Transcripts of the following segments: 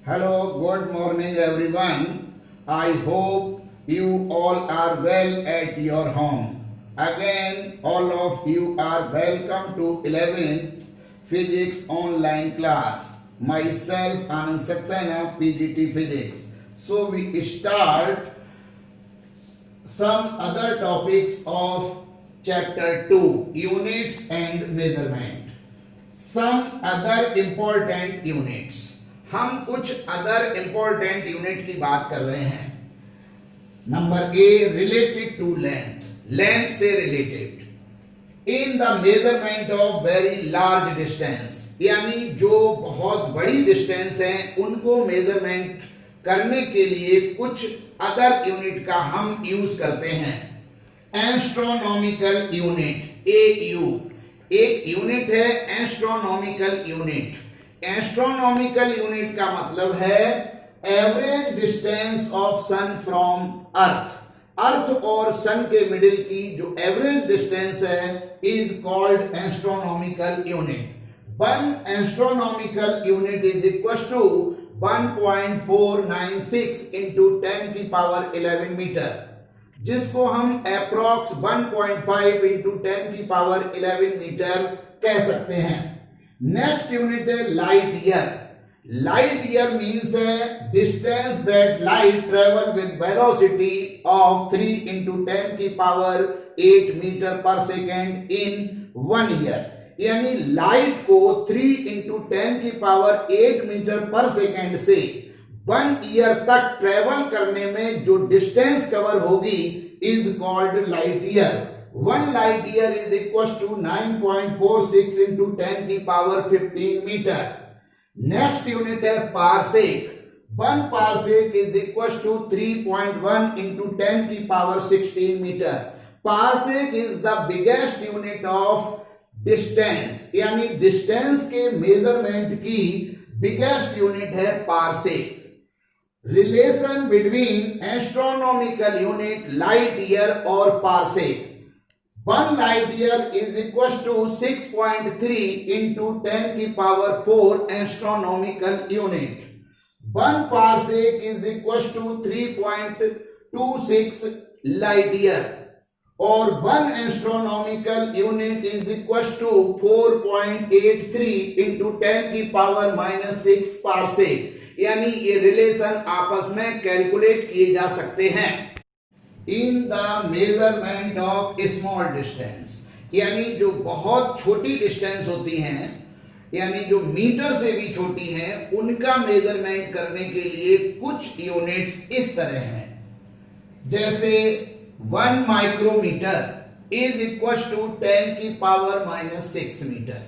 Hello, good morning everyone. I hope you all are well at your home. Again, all of you are welcome to 11th Physics online class. Myself, Anand Saxena, PGT Physics. So we start some other topics of chapter 2, units and measurement. Some other important units. हम कुछ other important unit की बात कर रहे हैं. Number A, related to length, length से related. In the measurement of very large distance, यानी जो बहुत बड़ी डिस्टेंस है उनको मेजरमेंट करने के लिए कुछ अदर यूनिट का हम यूज करते हैं. एस्ट्रोनॉमिकल यूनिट, एयू, एक यूनिट है एस्ट्रोनॉमिकल यूनिट. एस्ट्रोनॉमिकल यूनिट का मतलब है average distance of sun from earth. Earth और सन के मिडिल की जो एवरेज डिस्टेंस है is called astronomical unit. One astronomical unit is equal to 1.496 into 10 की पावर 11 मीटर, जिसको हम अप्रोक्स 1.5 इंटू 10 की पावर 11 मीटर कह सकते हैं. नेक्स्ट यूनिट है light year. Light year means है distance that light travel with velocity of 3 into 10 की पावर 8 मीटर पर सेकेंड इन 1 ईयर. यानी लाइट को 3 इंटू 10 की पावर 8 मीटर पर सेकेंड से 1 ईयर तक ट्रेवल करने में जो डिस्टेंस कवर होगी is called light year. 1 light year is equals to 9.46 into 10 की पावर 15 मीटर. नेक्स्ट यूनिट है parsec. 1 parsec is equal to 3.1 into 10 की power 16 metre. Parsec is the biggest unit of distance, यानी distance के measurement की biggest unit है parsec. Relation between astronomical unit, light year और parsec. 1 light year is equal to 6.3 into 10 की power 4 astronomical unit. 1 parsec is equal to 3.26 light year और 1 astronomical unit is equal to 4.83 into 10 की power -6 parsec. यानी ये relation आपस में calculate किए जा सकते हैं. इन the measurement of small distance, यानी जो बहुत छोटी डिस्टेंस होती हैं, यानी जो मीटर से भी छोटी हैं, उनका मेजरमेंट करने के लिए कुछ यूनिट्स इस तरह हैं. जैसे 1 माइक्रोमीटर इज इक्वल टू 10 की पावर -6 मीटर.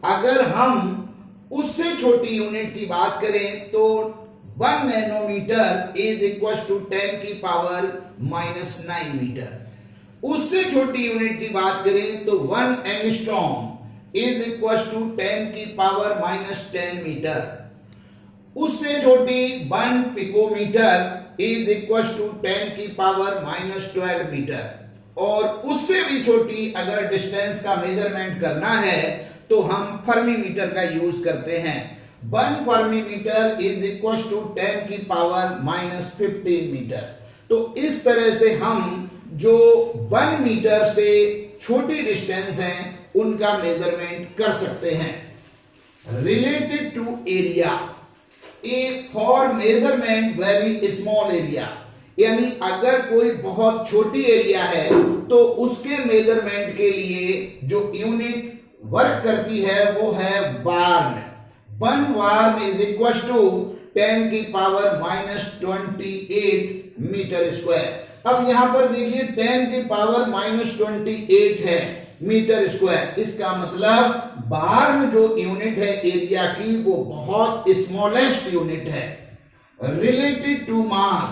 अगर हम उससे छोटी यूनिट की बात करें तो 1 नैनोमीटर इज इक्वल टू 10 की पावर -9 मीटर. उससे छोटी यूनिट की बात करें तो 1 एंगस्ट्रॉम इज इक्वल टू 10 की पावर -10 मीटर. उससे छोटी 1 पिकोमीटर इज इक्वल टू 10 की पावर -12 मीटर. और उससे भी छोटी अगर डिस्टेंस का मेजरमेंट करना है तो हम फर्मीमीटर का यूज करते हैं. 1 फर्मीमीटर इज इक्वल टू 10 की पावर -15 मीटर. तो इस तरह से हम जो 1 मीटर से छोटी डिस्टेंस है उनका मेजरमेंट कर सकते हैं. Related to area, a for measurement very small area, यानी अगर कोई बहुत छोटी एरिया है तो उसके मेजरमेंट के लिए जो यूनिट वर्क करती है वो है barn. 1 barn is equal to 10 की पावर -28 मीटर स्क्वायर. अब यहां पर देखिए 10 की पावर -28 है मीटर स्क्वायर. इसका मतलब वार्न जो यूनिट है एरिया की वो बहुत स्मॉलेस्ट यूनिट है. Related to mass,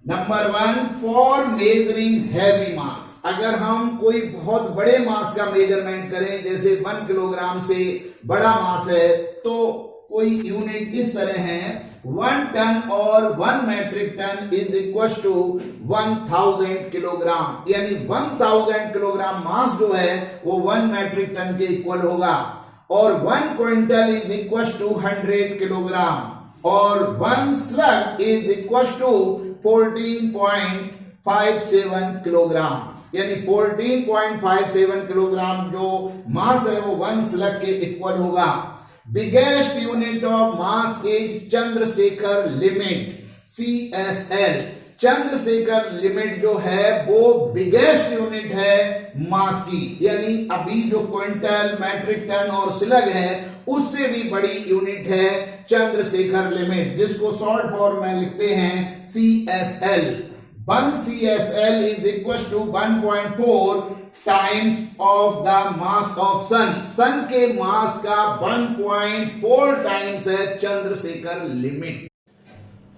number 1 for measuring heavy mass. अगर हम कोई बहुत बड़े मास का मेजरमेंट करें, जैसे 1 किलोग्राम से बड़ा मास है, तो कोई यूनिट इस तरह है 1 टन और 1 metric ton is equal to 1000 kilogram. यानी 1000 किलोग्राम मास जो है वो 1 मेट्रिक टन के इक्वल होगा. और 1 quintal is equal to 100 kilogram. और 1 slug is equal to 14.57 kilogram, यानी 14.57 किलोग्राम जो मास है वो 1 स्लग के इक्वल होगा। Biggest unit of mass is Chandrashekhar limit, CSL। Chandrashekhar limit जो है वो बिगेस्ट यूनिट है मास की, यानी अभी जो क्विंटल, मैट्रिक टन और स्लग है उससे भी बड़ी यूनिट है चंद्रशेखर लिमिट, जिसको शॉर्ट फॉर्म में लिखते हैं CSL। 1 CSL is equal to 1.4 times of the mass of sun। सन के मास का 1.4 टाइम्स है Chandrashekhar limit.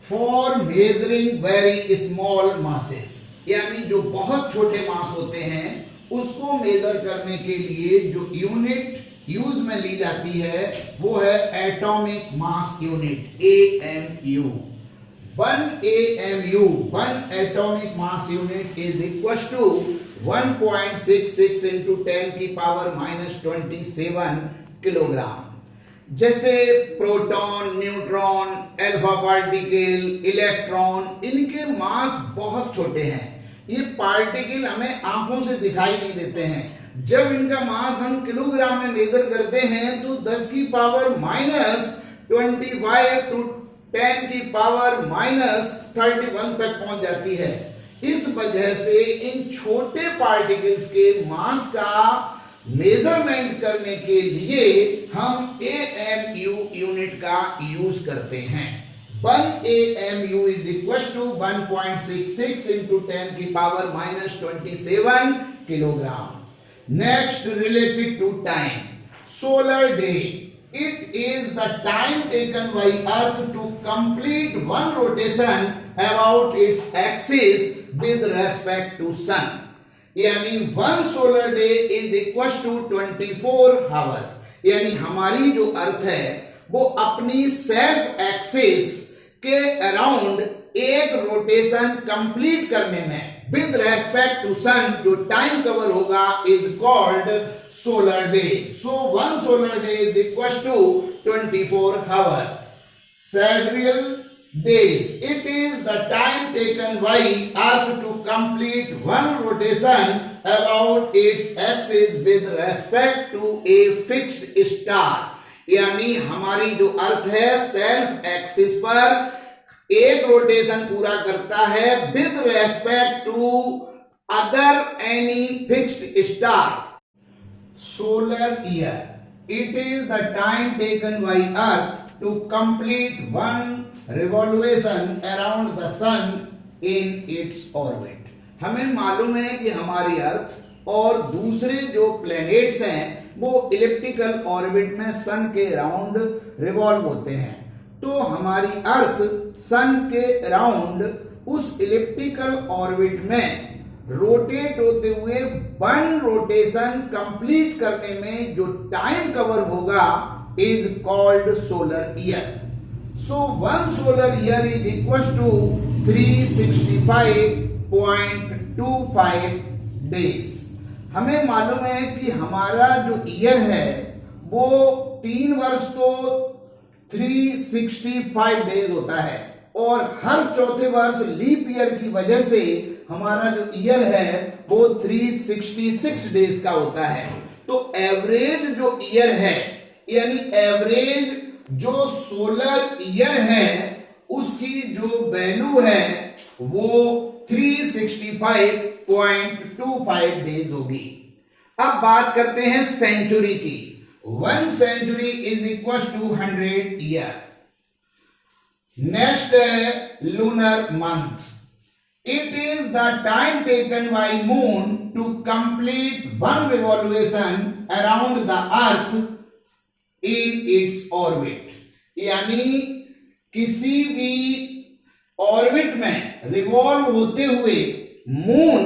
For measuring very small masses, यानी जो बहुत छोटे मास होते हैं उसको मेजर करने के लिए जो यूनिट यूज में ली जाती है वो है atomic mass unit, AMU। 1 AMU, 1 atomic mass unit is equal to 1.66 into 10 की पावर -27 किलोग्राम। जैसे proton, neutron, alpha particle, electron, इनके मास बहुत छोटे हैं। ये पार्टिकल हमें आंखों से दिखाई नहीं देते हैं। जब इनका मास हम किलोग्राम में मेजर करते हैं तो 10 की पावर -25 टू 10 की पावर -31 तक पहुंच जाती है। इस वजह से इन छोटे पार्टिकल्स के मास का मेजरमेंट करने के लिए हम AMU यूनिट का यूज करते हैं। 1 AMU is equal to 1.66 into 10 की power -27 kilogram. Next, related to time, solar day. It is the time taken by Earth to complete one rotation about its axis with respect to Sun। यानी 1 solar day is equal to 24 hours। यानी हमारी जो अर्थ है वो अपनी self axis के around एक rotation complete करने में विद रेस्पेक्ट टू सन जो टाइम कवर होगा is called solar day. So 1 solar day is equal to 24 hour. sidereal days, it is the time taken by Earth to complete one rotation about its axis with respect to a fixed star। यानी हमारी जो अर्थ है self axis पर एक rotation पूरा करता है with respect to other any fixed star. Solar year, it is the time taken by earth to complete one revolution around the sun in its orbit. हमें मालूम है कि हमारी अर्थ और दूसरे जो प्लैनेट्स हैं वो इलिप्टिकल ऑर्बिट में सन के अराउंड रिवॉल्व होते हैं। तो हमारी अर्थ सन के अराउंड उस इलिप्टिकल ऑर्बिट में रोटेट होते हुए 1 रोटेशन कंप्लीट करने में जो टाइम कवर होगा is called solar year. So 1 solar year is equal to 365.25 days. हमें मालूम है कि हमारा जो ईयर है वो 3 वर्ष तो 365 डेज होता है और हर चौथे वर्ष लीप ईयर की वजह से हमारा जो ईयर है वो 366 डेज का होता है। तो एवरेज जो ईयर है यानी एवरेज जो सोलर ईयर है उसकी जो वैल्यू है वो 365.25 डेज होगी। अब बात करते हैं सेंचुरी की। 1 century is equal to 100 year। Next है lunar month. It is the time taken by moon to complete 1 revolution around the earth in its orbit. यानी किसी भी ऑर्बिट में रिवॉल्व होते हुए मून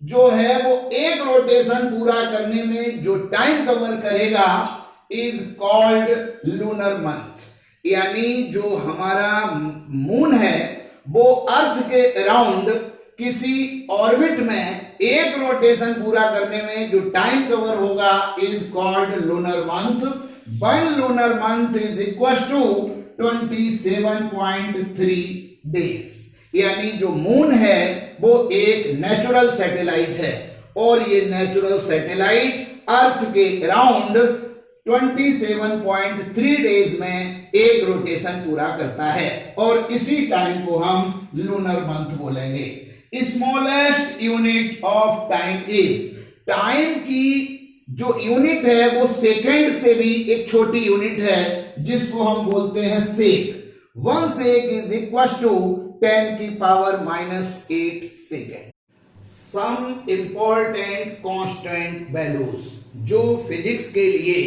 जो है वो एक रोटेशन पूरा करने में जो टाइम कवर करेगा इज कॉल्ड लूनर मंथ। यानी जो हमारा मून है वो अर्थ के अराउंड किसी ऑर्बिट में एक रोटेशन पूरा करने में जो टाइम कवर होगा is called lunar month. 1 lunar month is equal to 27.3 days. यानी जो मून है वो एक नेचुरल सैटेलाइट है और ये नेचुरल सैटेलाइट अर्थ के अराउंड 27.3 डेज में एक रोटेशन पूरा करता है और इसी टाइम को हम लूनर मंथ बोलेंगे। Smallest unit of time is, time की जो यूनिट है वो सेकंड से भी एक छोटी यूनिट है जिसको हम बोलते हैं shake. 1 shake is equal to 10 की power -8 second. Some important constant values जो फिजिक्स के लिए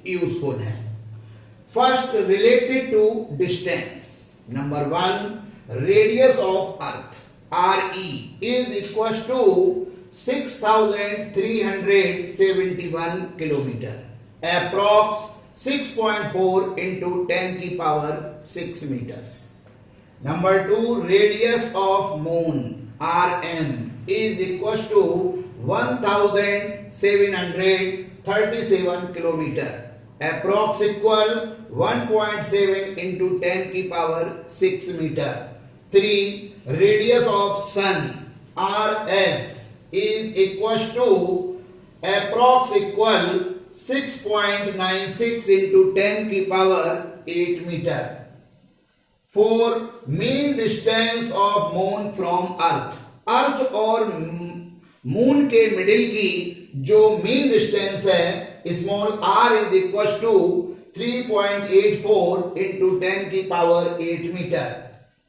यूजफुल है। First, related to distance. Number 1, radius of earth RE is equal to 6371 kilometre, approx 6.4 into 10 की power 6 metre. Number 2, radius of moon RM is equal to 1737 kilometre, approx equal 1.7 into 10 की power 6 metre. 3, radius of sun RS is equal to approx equal 6.96 into 10 की power 8 मीटर। 4, mean distance of moon from earth, earth और moon के middle की जो mean distance है small r is equal to 3.84 into 10 की power 8 मीटर।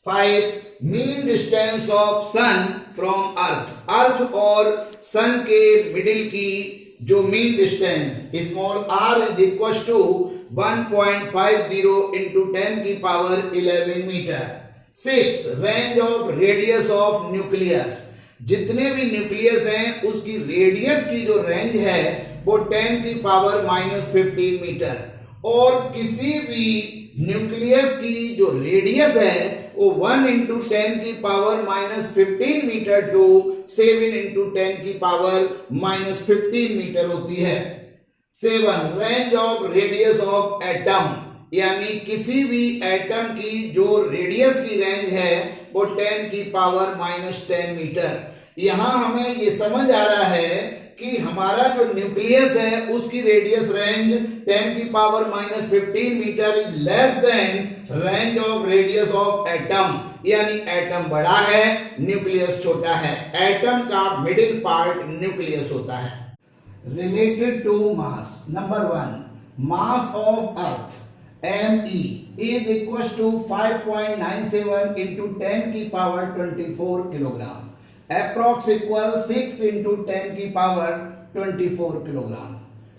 5, mean distance of sun from earth, earth और सन के मिडिल की जो mean distance small r is equal to 1.50 into 10 की पावर 11 मीटर। 6, range of radius of nucleus, जितने भी न्यूक्लियस हैं उसकी रेडियस की जो रेंज है वो 10 की पावर -15 मीटर और किसी भी न्यूक्लियस की जो रेडियस है वो 1 into 10 की पावर -15 मीटर टू 7 into 10 की पावर -15 मीटर होती है। 7, range of radius of atom, यानी किसी भी एटम की जो रेडियस की रेंज है वो 10 की पावर -10 मीटर। यहां हमें ये समझ आ रहा है कि हमारा जो न्यूक्लियस है उसकी रेडियस रेंज 10 की power -15 metre is less than range of radius of atom, यानी एटम बड़ा है न्यूक्लियस छोटा है। एटम का मिडिल पार्ट न्यूक्लियस होता है। Related to mass. Number 1, mass of earth ME is equal to 5.97 into 10 की power 24 kilogram, approx equal 6 into 10 की power 24 kilogram.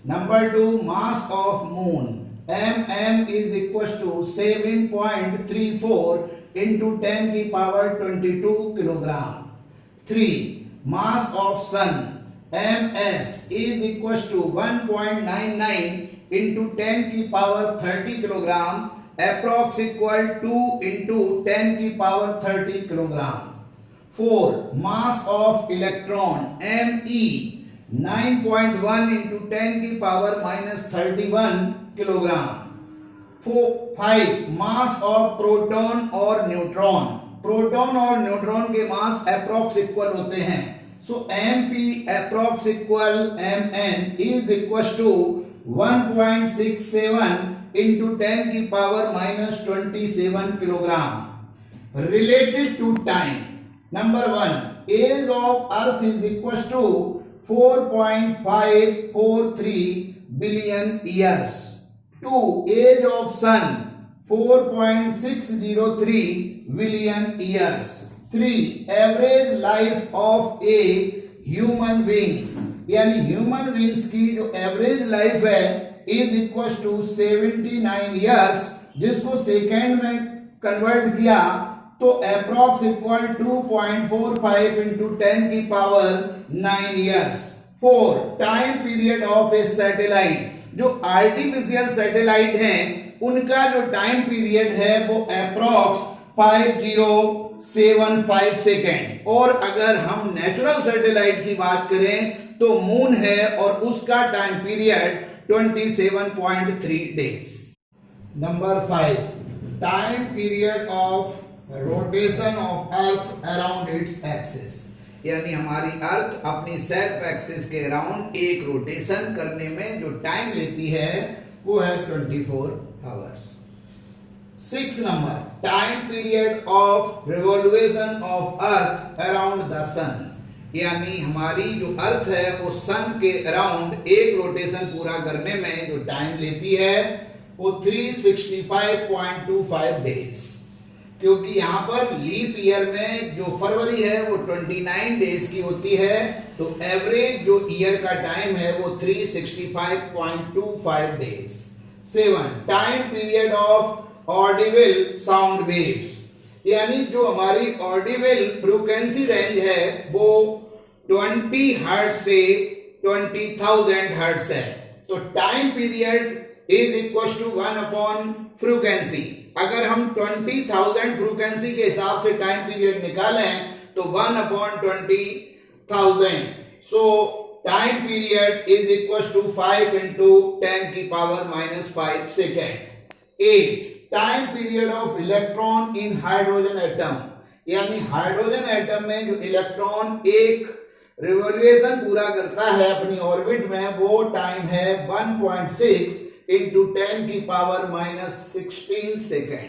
Number 2, mass of moon MM is equal to 7.34 into 10 की power 22 kilogram. 3, mass of sun MS is equal to 1.99 into 10 की power 30 kilogram, approx equal 2 into 10 की power 30 kilogram. 4, mass of electron ME 9.1 into 10 की power -31 kilogram. 5, mass of proton और neutron, proton और neutron के mass approx equal होते हैं। So MP approx equal MN is equal to 1.67 into 10 की power -27 kilogram. Related to time. Number 1, age of earth is equal to 4.543 billion years. 2, age of sun 4.603 billion years. 3, average life of a human beings, यानी human beings की जो average life है is equal to 79 years, जिसको second में convert किया तो approx equal 2.45 into 10 की power 9 years. 4, time period of A satellite, जो आर्टिफिशियल सैटेलाइट हैं उनका जो टाइम पीरियड है वो अप्रॉक्स 5075 सेकेंड। और अगर हम नेचुरल सैटेलाइट की बात करें तो मून है और उसका time period 27.3 days. Number 5, time period of rotation of earth around its axis, यानी हमारी अर्थ अपनी सेल्फ एक्सिस के अराउंड एक रोटेशन करने में जो टाइम लेती है वो है 24 hours. 6 number, time period of revolution of earth around the sun, यानी हमारी जो अर्थ है वो सन के अराउंड एक रोटेशन पूरा करने में जो टाइम लेती है वो 365.25 डेज, क्योंकि यहाँ पर लीप ईयर में जो फरवरी है वो 29 डेज की होती है, तो एवरेज जो ईयर का टाइम है वो 365.25 days. 7, time period of Audible sound waves, यानी जो हमारी ऑडिबल फ्रीक्वेंसी रेंज है वो 20 हर्ट्ज से 20,000 हर्ट्ज है, तो time period is equal to 1 upon frequency. अगर हम 20,000 फ्रीक्वेंसी के हिसाब से टाइम पीरियड निकालें तो 1 upon 20,000, so time period is equal to 5 into 10 की power -5 second. 8, time period of electron in hydrogen atom, यानी हाइड्रोजन एटम में जो इलेक्ट्रॉन एक रिवॉल्यूशन पूरा करता है अपनी ऑर्बिट में, वो टाइम है 1.6 इंटू 10 की पावर -16 सेकेंड।